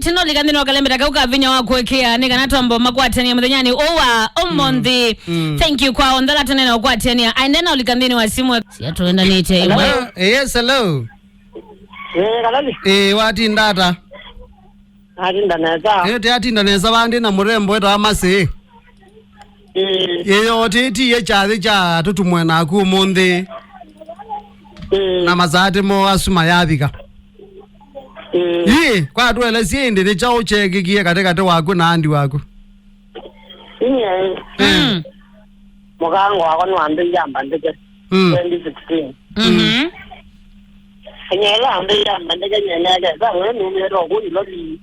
tino likandino kalembera kauka vinya wakuwekea nika natombo makwatania mudhanyani owa omondi thank you kwa ondala tanena ukwatania ainena ulikandini wa simu siyatuenda nite iwe yes hello kalali wati ndata atinda neza atinda neza bandi na murembo eta amase yeyo titi ye chathi cha tutumwena ku mundi na mazate mo asuma yabika kwa tuele siende ne chao cheke kie kate wako na andi wako mugango wako nwambe yamba ndeke 2016 nyela ambe yamba ndeke nyela za wewe numero ku ilodi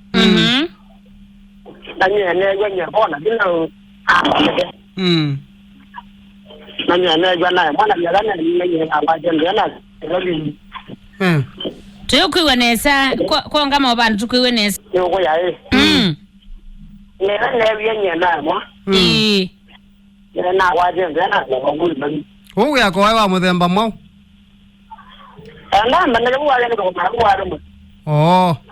nanyene gwenye bona bila nanyene gwana mwana byalana nyenye abaje ndana ilodi tuyokwiwe nesa kwa ngama wabantu tukwiwe nesa yoko yae nera nebyenye namwa na waje ndana ngokuli Owe yako wa muthemba mwao anda mbana kuwale ko makuwale mo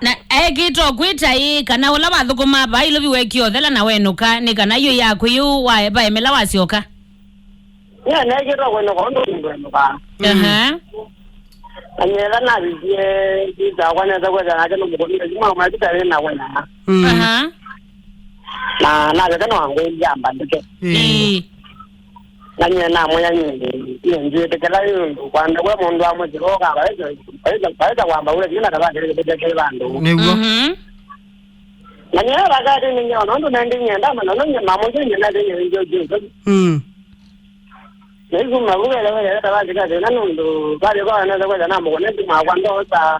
na ekito kwita yi kana ula bathukuma ba ilo biwekio thela na wenuka ni kana yo yako yu wa ba emela wasioka na ekito kweno ko ndo ngwenuka anyela na biye biza kwana za kwa na jano mo ni ma ma kitare na wena na ga no ango yamba ndike nanye na moya nyingi nje tekela yundu kwanda kwa mundu amwe jiroka baeza kwamba ule jina tabade ile bandu niwo nanye bagade ninyo ndo nandi nyenda mana nanye mamoje nyenda nje njo Nezu mabuga la wale tabade kade nando bale kwa na kwa na mo ne ma kwando sa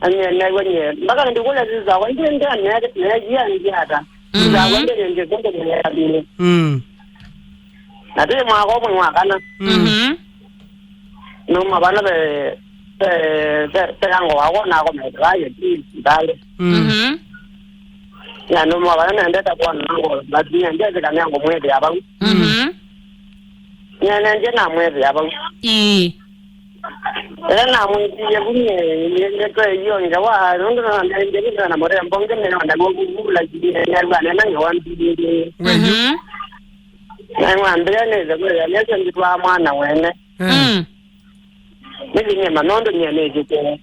anye na wenye mbaka ndikula ziza kwa nje ndani ne jia njata za wende nje kwende ne ya bile na te ma ko mo kana no ma bana te yango wa na ko me traye ti dale ya no ma bana ndeta kwa nango la dia nje ka nango mwede aba na nje na mwede aba na mwede ye bunye ye ko yo nja wa ndo na nje na more mbonge ne na ngo la ji ne ya ba na ngo ambi na ngwambia neza kwa neza nditwa mwana wene mimi manondo nyeneje kwa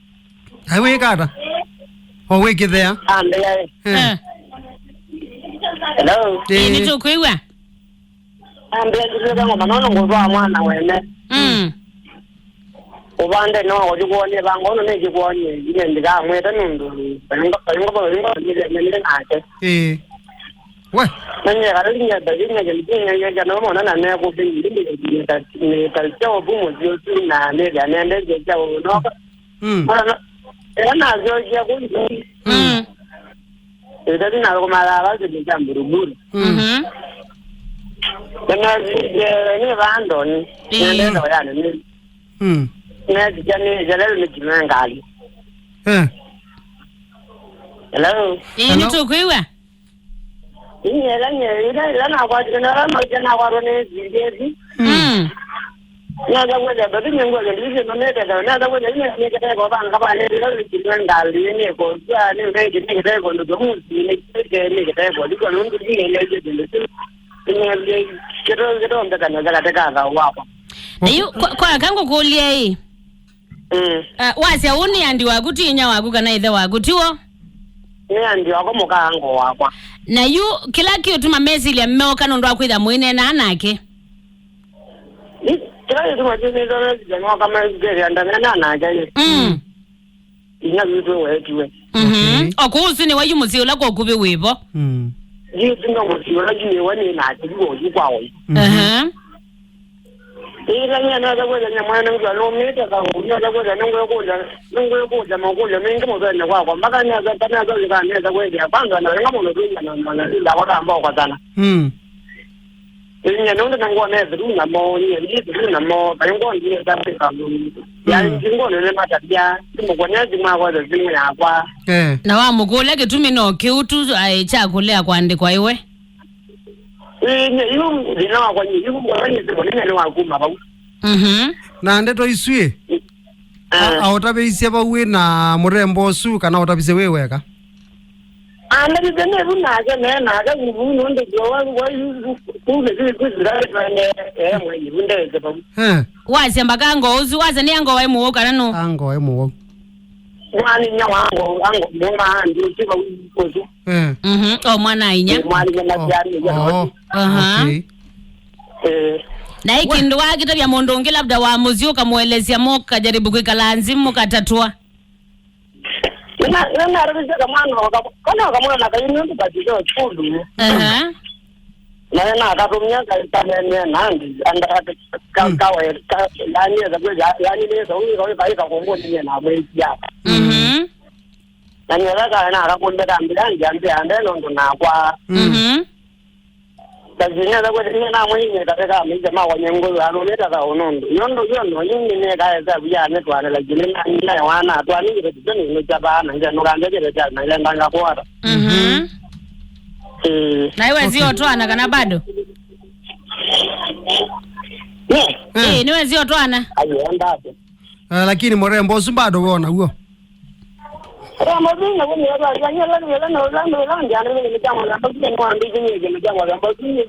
aiwe kata owe kithea ande ya hello ni tukwiwe ande nditwa ngo manondo ngozwa mwana wene ubande no ojikuone bangono neje kuone ine ndika mweta nundu bango ni ngate we nanye kalinya daginya nginya jana mona na ne ko bin ni ta cho bumo dio tu na ne ga ne ne je cha no na zo je ko eda na ko mala ba je jamburuburu na je ni bando ni ne no ya ni ne je jale ni jimangali hello ni tukwiwe Ila na kwa jana ma jana kwa rone zidezi na da wada ba bin ngo le le no ne da na da wada ne ka ko ban ka ba ne lo ki nan dal ne ko ya ne ne ki ne ko no do mu ne ke ka ko di ko no di ne le je ne le kero ndo kana da ka wa ayo kwa kango kulie wase uni andi wakuti nya wakuka na ithe wakutiwo ne ndio ako mukango wakwa na yu kila kitu mamezi ile mmeo kana ndo akwitha mwine na anake kila kitu majini ndo ndio kama zile ndana na anake ina vitu wewe okusi ni wayu muzi ula ko kubi wibo yitu ndo muzi ula jini wani na tigo jikwawo ila nyana da kwenda mwana ngo no meta ka ngo da kwenda ngo ko makuja mengi mo zana kwa mpaka nyaza kana za zikana za kwenda kwanza na ngo no dunya na ila wata ambao kwa sana nya ndo ngo na edu na mo ni edu na mo ba ngo ni da ka ya ngo ne mata dia mo kwa nyazi ma kwa zimu ya kwa na wa mugule kitumi no kiutu ai cha kulea kuandikwa iwe Iyo dina kwa ni iyo kwa ni ziko ni wa kuma ba na ndeto iswie autabeisia bawe na murembo su kana utabise weweka anda bidene bunaga naga ngubunu ndo gwa kule kuzira mwe yibunde zebabu wasemba kango uzu waza ni ango wai muoka nanu ango wai muoka mwani nyawango ango moma ndio tiba uzu oh mwana inya mwani na jari ya na hiki ndo wakita vya mondongi labda waamuzi ukamuelezea moka jaribu kuikala nzimu katatua na rudisha kamano kana kamano na kayini ndo batizo chulu na akatumia kaitamene nandi anda kawe yani za kweza yani ni so huyo kai ka kongo ni na mwezi hapa na ni wala na akakonda dambilangi ande ndo na kwa Kazini za kweza na mwezi katika mija mawa nyengo analeta ka onondo yondo yini ne ka za bya ne twana la jini na wana twani ile ni jaba na nje no kanje ile jana na ile ndanga kwa na iwe zio twana kana bado niwe zio twana lakini murembo su bado wona huo Ramazina kuni yaba yanyala na njana ni kama na babu ni mwambi ni ni kama na babu ni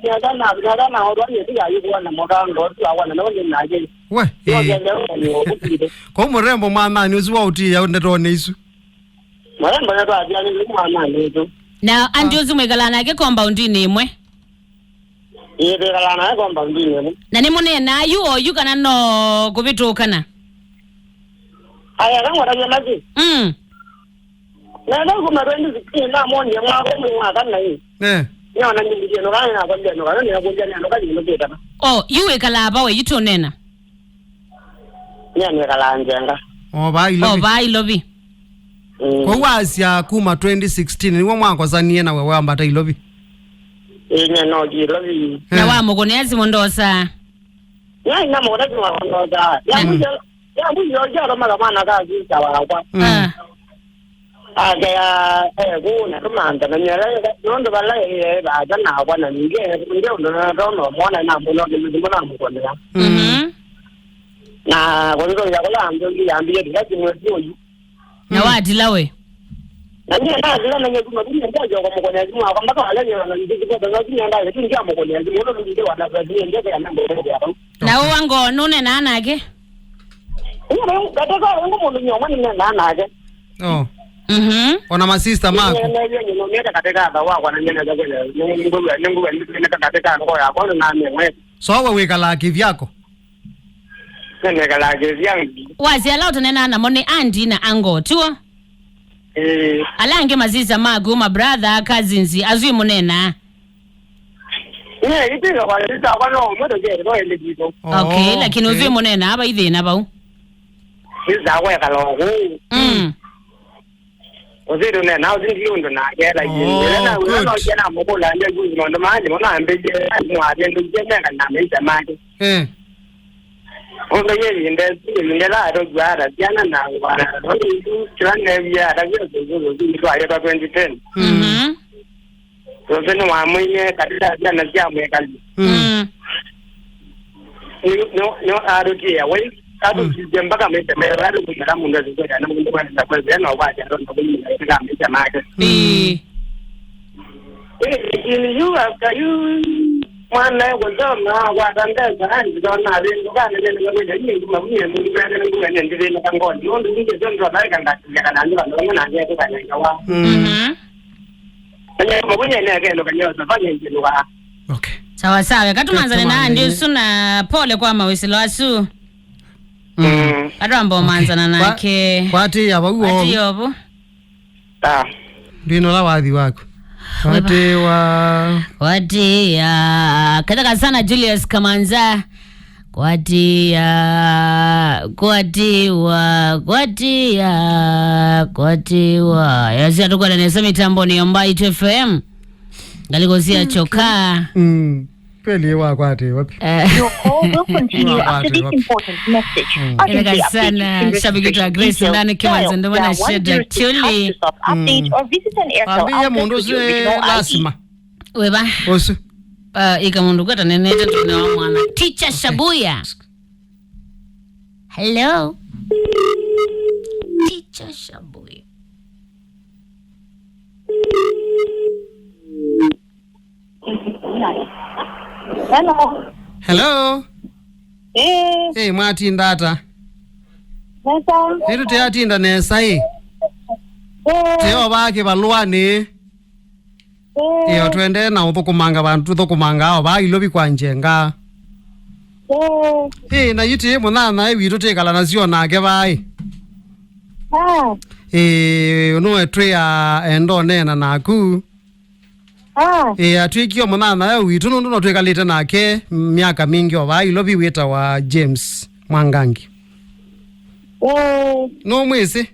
na hodo ni tiga yuko na mokango tu awana na wale na je we ko murembo mama ni uzu uti ya ndetone isu murembo na ba ya ni mama ni tu na andi uzu mwegalana ke compound ni imwe galana compound ni imwe na ni munena yu kana no kubitukana aya kangwa ya maji na ndio kumarendi zikina moni mwa mwa kana hii nyona nyingi no kana na kwambia no kana ni akunja ni anokaji no beta yuwe kala ba we yitonena nyane kala njenga ba ilobi ko wasia kuma 2016 niwo mwako zanie na wewe ambata ilobi no ilobi na wa mugonezi mondosa na mona kwa mondosa ya mbuyo jara mala mana kazi sawa kwa agaya kuna kumanda na nyara nondo bala ba jana kwa na nge ndio ndo mwana na mbono ndio mbona mkono na kwa ndio ya kula ndio yaambie ndio mwezi huyu na wadi lawe na ndio ndio na nyuma ndio ndio kwa mkono yangu kwa mpaka wale na ndio kwa sababu ndio ndio mkono yangu ndio wana ndio ndio ya mambo hapo na wango nune na anake ndio kataka wango mundu nyoma ni na anake ona masista mako ndio ndio katika bawa kwa nani na kwenda Mungu ndio katika ngo ya kwa na mwe so wewe kala kivyako nene kala kivyako wazi ala utanena na mone andi na ango tuo alange maziza magu ma brother cousins azwi munena ipika kwa lita kwa no moto je no ile dito okay lakini uzwi munena aba ithina bau iza kwa kalongo Ozero ne na ozindi yundo na gela yinde na uno jana mobola nje guzi ndo manje mona ambeje mwaje ndo jena kana meja manje ondo yinde la ro gwara jana na wana ndo chana bia da bia zo ndo ayo 2010 so beno wa mwenye kadida jana jamwe kali no aroje ya wei adu jembaka mete merado kujara munda zikora na mundu kwenda kwa zeno waja ndo kubini katika mita make ili yu akayu mwana yako zama kwa tandeza hadi zona zindu kana nene ngoja nyingi mamie mundu kwenda nguga nyingine na ngoni ndo nje zondo baika ngati kana ndo na nje kwa nyanga wa Kanya mabunya ne akendo kanyo safanya njino wa okay sawa sawa katumanzane na ndio suna pole kwa mawisilo asu Adambo manzana nake kwati abaguo ati yobo ndino la wathi wako kwati ya kataka sana Julius Kamanza kwati yasi atukala nesa mitambo ni Yombai FM galikosia choka Peli wa kwati wapi Your call will continue after this important message. Urgently update sana Grace ndani kimanza ndo wana sheda tuli update or visit an Airtel ambia mundu se lasima weba osu ika mundu kata neneta tunawa mwana Teacher Shabuya hello Teacher Shabui. Hello. Hey mwatinda ata. Nesa. Hitu teatinda nesa hii. Teo bake balwane. Iyo twende na uthukumanga bantu uthukumanga ao ba ilobi kwa njenga. Na yiti munana ebiru tekala nacio nake bai. No etria endo nena naku. Atwikio munana witu nundu no twekalite nake miaka mingi oba ilobi wita wa James Mwangangi. No mwisi.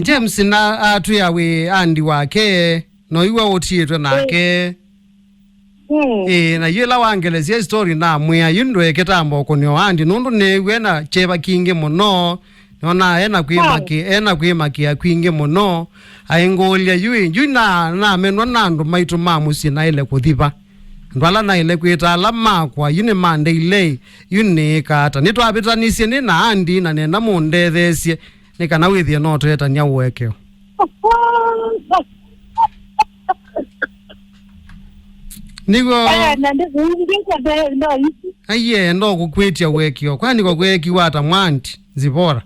James na atuya we andi wake no iwe otietwe nake. Na yela wangelezia story na mwe ayindwe ketambo konyo andi nundu newe na cheba kinge muno nona ena kwimaki akwinge muno aingolia yu na menwa nandu maitu mamusi na ile kuthipa ndwala na ile kwita alama kwa yune mande ile yune kata nitwabitanisie ni na andi na nena mundethesie nikana withie no tweta nya wekeo nigo aye ndo kukwetia wekio kwani kwa kweki wata mwanti zipora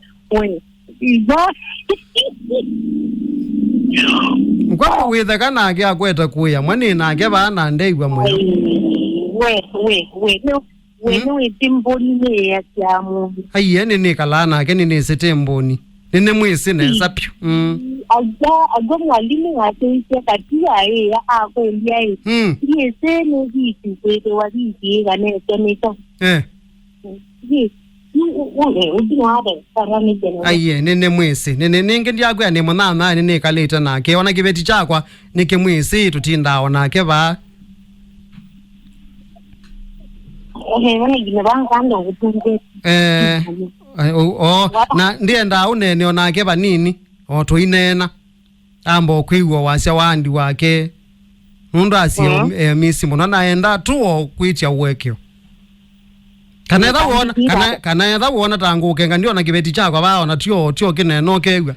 mkwako witha kana ake akweta kuya mwani na ake baana ndeigwa mweyo no itimboni ne ya kyamu aye nini kalana ake nini setemboni nene mwisi nesa pyo aga mwalimu ngate katia ya akwelia yese no hiti kwete waziki gane temeka aye nene mwisi nene ninge ndiakwe ane mwana nene kaleta nake ona kibeti chakwa nike mwisi tutinda ona ke ba na ndienda unene ona ke banini otoinena ambo kwiwo wasya wandi wake nundu asio misi muno naenda tuo kwitia uwekeo kana etha wona tangu ukenga ndiona kibeti chakwa baona tio kineno kegwa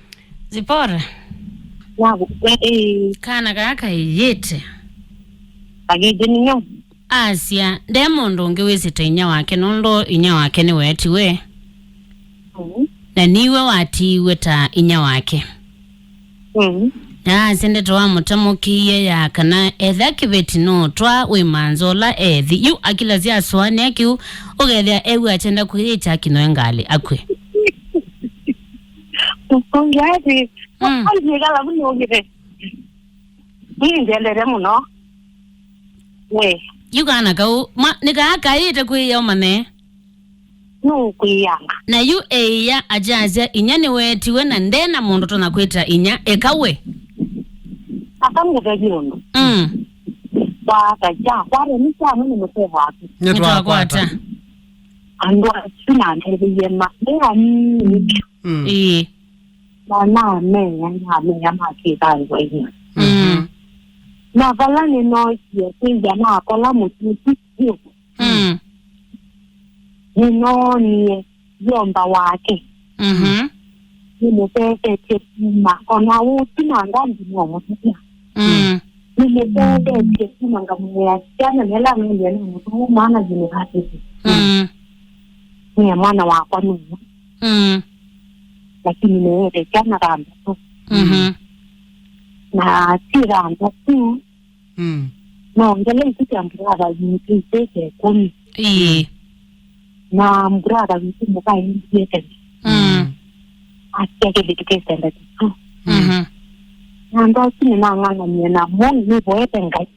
Zipora kana kaka yete agedeniyo Asia demondo ngewezita inya wake nondo inya wake ni weti we na niwe watiwe ta inya wake sende towa mutamukiye ya kana etha kibeti no twa we manzola ethi yu akila zia swane akiu ogethia ewe achenda kuhita kino ngali akwe ngati ngala bunogere ndendere muno we yugana kau nika kaite kuya umane no kuyanga na yu eya ajaza inyani wetiwe na ndena mundu tona kwita inya ekawe akanguvejono bakaja kware nisana nimutevaki nyetwa kwata ando sina ndebiyema ndani na menya makita ngwe na vala ni no ya na kola mututi ni no ni yomba wake ni mupete chema ona uti na ngambi no mututi ni mupete chema ngamwe ya sana nela ngene ni mutu maana jini hati ni mwana wako nuno lakini niweze chana ramba tu na tiranda tu na ngele ikitambura yitike kuni na mbrada yimuka yitike akeke dikesenda tu na ndo sini na ngana mena mon ni boete ngai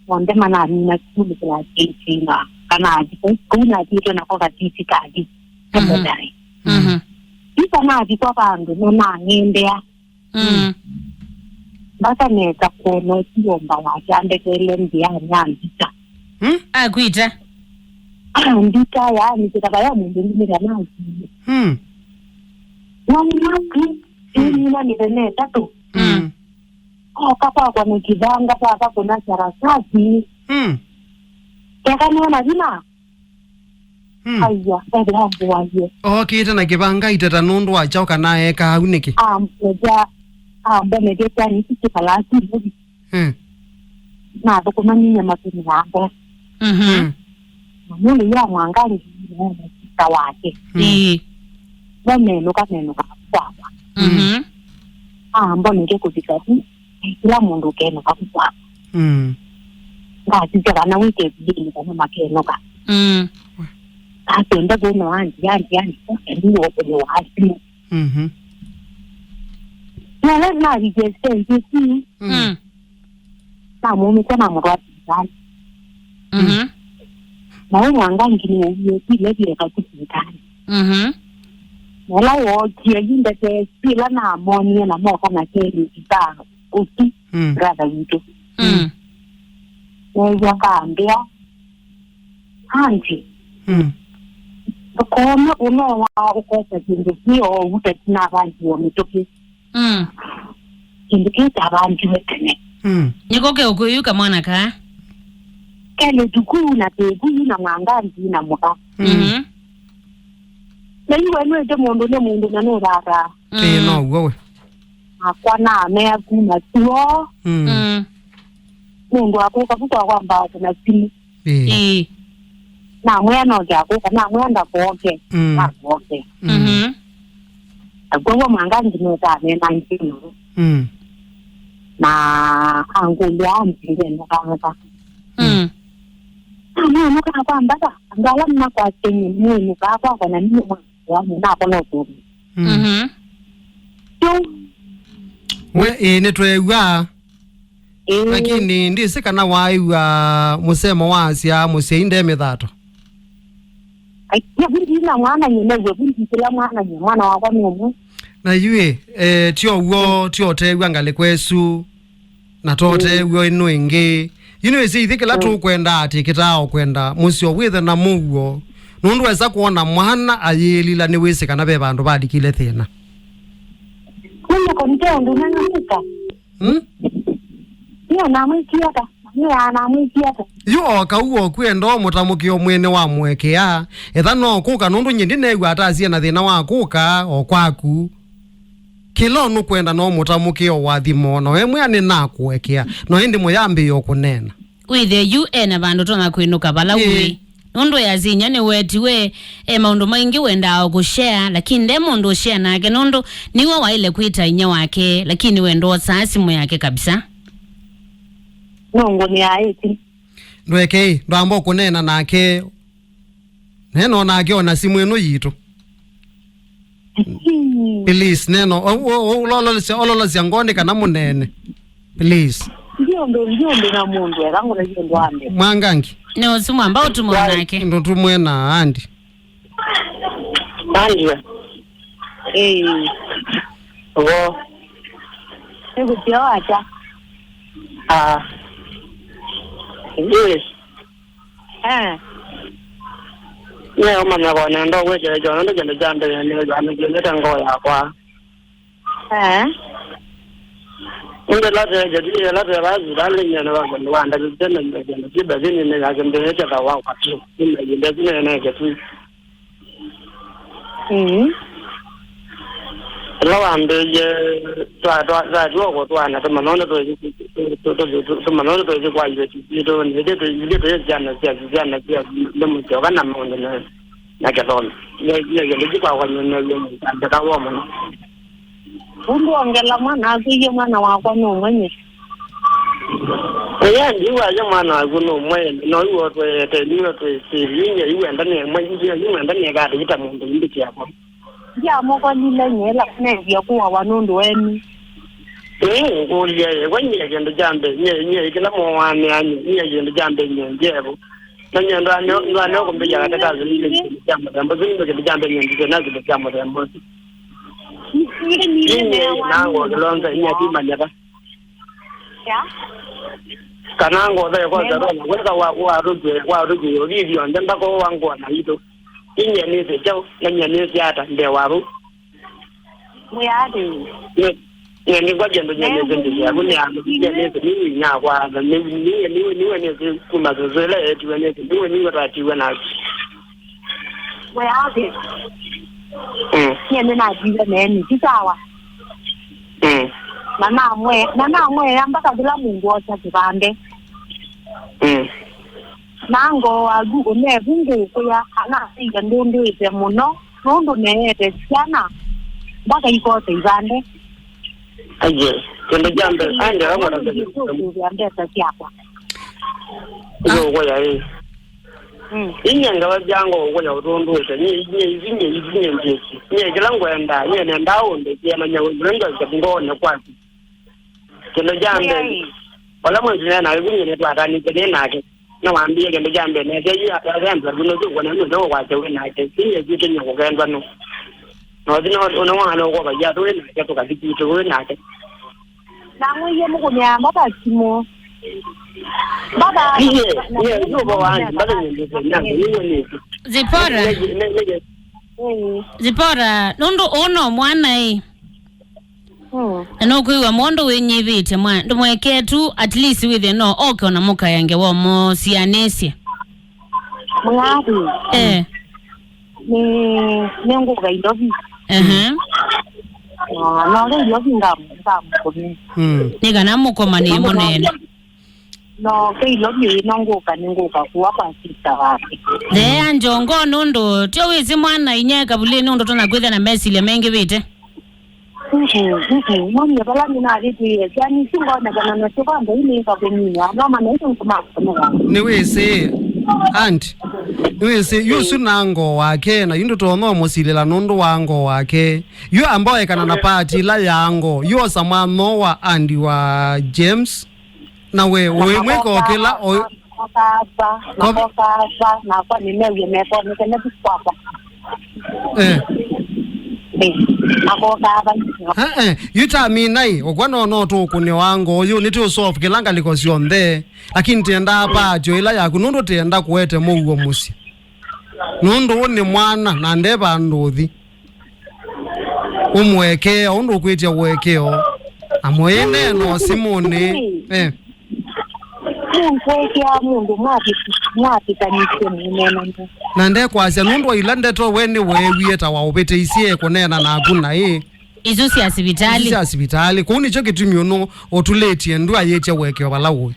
wonde mana ni na kuli kwa tina kana ajipo kuna kitu na kwa titi kadi kama dai Ika na ajipo bandu na ngembea bata neza kono kiyomba wake andekele mbia nyandika akuita ndika ya nikitaka ya mundu ndimira nazi naki nina nibene tatu kapa kwa nikidanga papa kuna charasati kaka niona jina Aya, ebe waje. Okay, tena kibanga itata nundu achoka naye ka uniki. Meja mbele geta ni sisi palasi. Na dokumani ya mapini hapo. Muli ya mwangali ni tawake. Neno kwa. Mbona ngeke kudikati. Kila mundu keno kwa. Ngati kana wike bidini kana makeno ka. Atenda bono yani ndio kwa hasi. Na vigese sisi. Na mume kana mrwati sana. Na mwanga ngini yeye ile kakutitani. Wala wote yinda te sila na ammonia na moka na keli kitano. Usi brada yitu. Wewe kaambia anti. Kama unawa ukosa kindu hiyo utatina abantu wametoke. Indiketa abantu wetene. Nikoke ukuyuka mwana ka. Kele duku na tebu na mwanganzi na muka. Na iwe nwete mundu na nurara. No wewe. Akwana amea kuna tuo. Mundu akuka kuka kwamba kuna simu. Na mwana jakuka na mwenda kuoke. Na kuoke. Agwa mwanganzi nurara na ntino. Na angulia mpige nakanga. Muka kwamba ngala mna kwa chenye mwenu kwa na nini na kono tu. We netwewa. Lakini ndise kana waiwa musemo wasia museinde methato. Ya bindi na mwana nyemezo bindi kila mwana wako numu. Na yue tio tewa ngale kwesu na tote wo inu ingi. Isi ithikila tu kwenda ati kitao kwenda musio withe na mugo. Nundu weza kuona mwana ayelila ni wese kana be bandu badikile thina. Kuna kontendo nanamuka. Yo namwikiata. Yo kauo kwenda mutamukio mwene wa mwekea. Etha no kuka nundu nyindi negwa atazie na thina wa kuka o kwaku. Kilo nu kwenda no mutamukio wa thimo no emwe ani na kuwekea. No hindi muyambi yo kunena. Withe UN abandu tonga kwinuka bala wi. Nundu ya zinya ni wetiwe maundu maingi wenda kushare lakini nde mundu share nake nundu niwe waile kuita inya wake lakini wendo saa simu yake kabisa. Nungu ni aiti. Ndweke ndo ambo kunena nake. Neno nake ona simu eno yitu. Please neno ololo siangone kana munene. Please. Ndio na mundu yangu na hiyo ndo ande. Mwangangi. No simu ambao tumona nake. Ndo tumwena andi. Andi. Wo. Hebu pia acha. Yes. Ne omana bona ndo weje jona ndo jende jambe ne jende tango ya kwa. Ndo la de bazu dale nyana wa ndo anda jende jende jiba dini ne ga jende ne ta wa kwa tu. Ndo jende dini ne ga tu. Lo ambe je twa ko twa na tama no to kwa ile ndo ne jana ndo mu jo kana mo ne na ka don ye kwa ne anda wa mo Mundu ongela mwana aziye mwana wako no mwenye. Ndi wa ya mwana aguno mwe no iwo te niwo te sirinye iwe ndani mwe iwe ndani ga ita mundu ndiki yako. Ya moko nile nyela ne vya kuwa wanundu weni. Ngolia wenye gendo jambe nye kila mo wane anyi nye gendo jambe nye njebo. Nanya ndo ko mbeja kata kazi ile jambo jambo zini jambe nye ndike nazi jambo jambo. Ni nango lonza nya tima nyaka. Ya. Kanango da ko da ro weka wa ruju yo video ndenda ko wangu na hito. Inye ni se chao nanya ni siata nde waru. Muyade. Ni kwa jendo nyene zende ya kuni ando nyene ni nya kwa ni kuma zozela eti wene ni rati wana. hapi yene na jiga neni kisawa na mwe mpaka bila Mungu ocha kibande nango agu ne bungu kuya ana singa ndundu ite muno nundu neete sana mpaka iko ibande aje kende jambe anje ramona ndiye tatiakwa ngo ya inyanga bajyango ngo ya urundu ite ni izinye ndiki ni kilango enda ni nenda onde kiana nyawo ngenda ngone kwati kende jambe wala mwe na izinye ne twatani kene nake na waambie kende jambe ne je ya yanza buno zo kona no kwa chewe nake sinye jike nyako gendwa no no dino ono wana ko ba ya to ne to ka dikito we nake nangwe ye mo kunya mabakimo baba ye yo bo wani baba ni ni Zipora nundu ono mwana no kuiwa mondo wenyivite mwana ndumweke tu at least with no okay na muka yange wo mo sianesia mwadi ni nguga ilovi no le ilovi ngamu niga namukoma ni munene no ke ilovi nguga kuwa kwa sita wapi le anjongo nundu tio wizi mwana inyeka buli nundu tona kwitha na mesile mengi vite mimi bala mina aliti yani singona kana kwamba ile ikabenia noma na hizo mkumaka niwese anti niwese yusu nango wake na yundu tono musilela nundu wango wake yu ambaye kana na party la yango yu samano wa andi wa James na we mweko kila na kwa nimewe mepo nikenda kukwapa yuta minai okwano no to kune wango yu nitu soft kilanga liko sionde lakini tenda hapa joila ya kunundu tenda kuwete mugo musi nundu ni mwana na ndeba nduthi umweke undu kwitia wekeo amoyene no simoni kwekea mundu mwati kanise mnena na nde kwasya nundu ilande to weni wewieta wa upete isie kunena na akuna izusi ya sibitali kuni cho kitumio no otuletie ndu ayeche wekeo balawe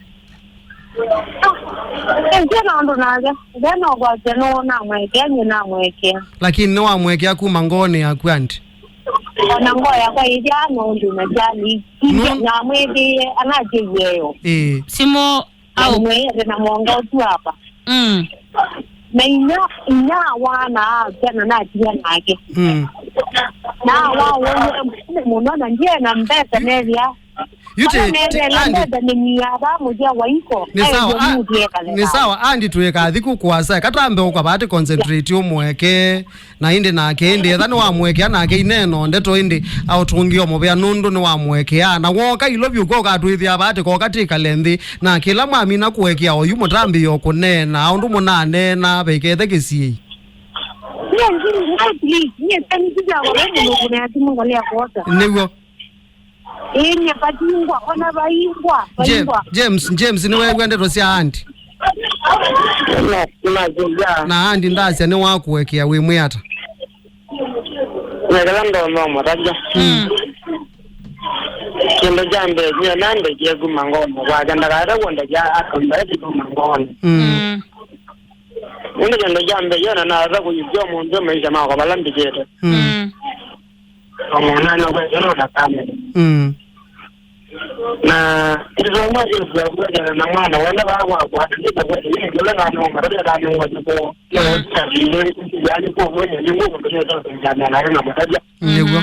njena ndo naga ndeno kwa jeno na mweke lakini no amwekea kuma ngone ya kwanti ona ngoya kwa ijano ndo na jani na mwedi anaje yeo simo au mwezi na mwongo tu hapa na inya wana tena na tia nake na wao muno na nje na mbeta nelia yute ni sawa andi tuweka adhiku kuwasa katambe ukabati concentrate umweke na indi nake indi ethani wamweke anake ineno ndeto indi autungio mubea nundu ni wamweke na woka ilovyu koka atuithia abati koka tika lenthi na kila mwamina kuwekia oyu mutambi yokunena aundu munane na bekethe kisiei niguo Enya patingwa ona baingwa James ni wewe ndero sia andi na andi ndasya ni wakuwekea we mwata ngalando no mataja kendo jambe ni nande je gumangono waganda gara wonda ja akamba je gumangono Wende kendo jambe yona na za kujio munzo maisha mako balambi jeto Omona no kwa jeno na kame na hizo maji za kuja na mwana wala kwa ndio kwa ile ndio na no mara da no wapo no sabili yani kwa mwenye ni mungu ndio ndio na mtaja ndio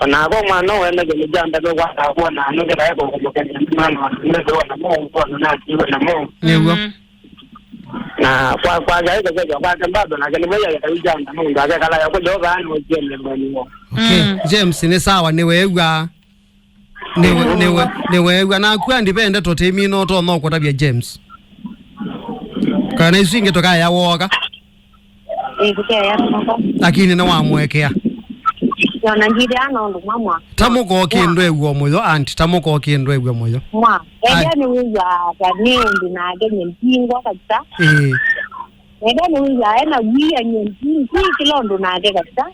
na kwa mwana wenda kwenye jamba kwa na no kama yako kwa mwana ndio na mungu kwa na ndio na mungu ndio na kwa jaika kwa kambado na kani moja ya jamba mungu akakala yako ndio bana ujele mboni James ni sawa ni wewa niwe na kwa ndipende totemi no to no kwa tabia James kana isinge toka ya woga lakini na wamwekea yona ngiriano ndo mama tamuko kindu ewo moyo anti tamuko kindu ewo moyo mwa yani wiza tani ndi na genye mpingwa kabisa Nenda nuza ena wia nyenzi kilondo nake kabisa.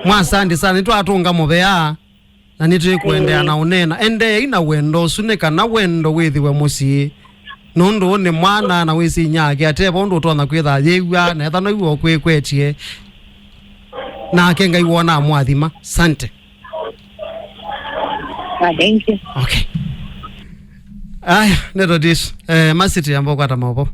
Mwasandi sana nitwatunga mubea na nitikuendea na unena ende ina wendo suneka na wendo withiwe musi nundu ni mwana na wisi nyake ate bondo tona kwitha yewa na ethano iwo kwikwetie na kenga iwona mwathima sante. Thank you. Okay. Aya neto dis masiti ambo kwata mapo.